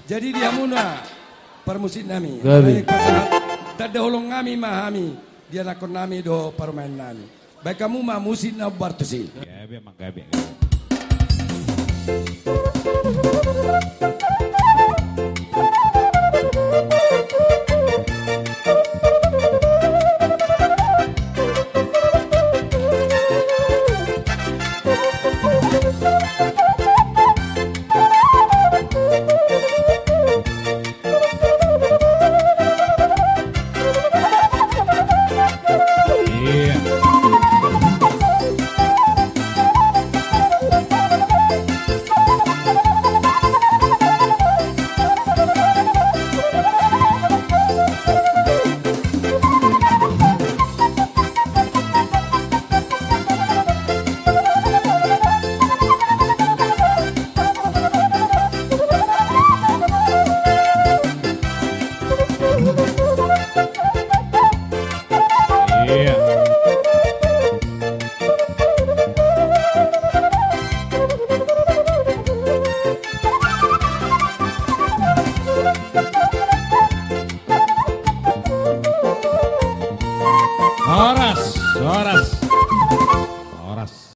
Jadi dia muna permusit nami. Gabi. Tada holong nami mahami. Dia nakon nami do permain nami. Baik kamu mah musit na bartusi. Gabi emang gabi. Yeah.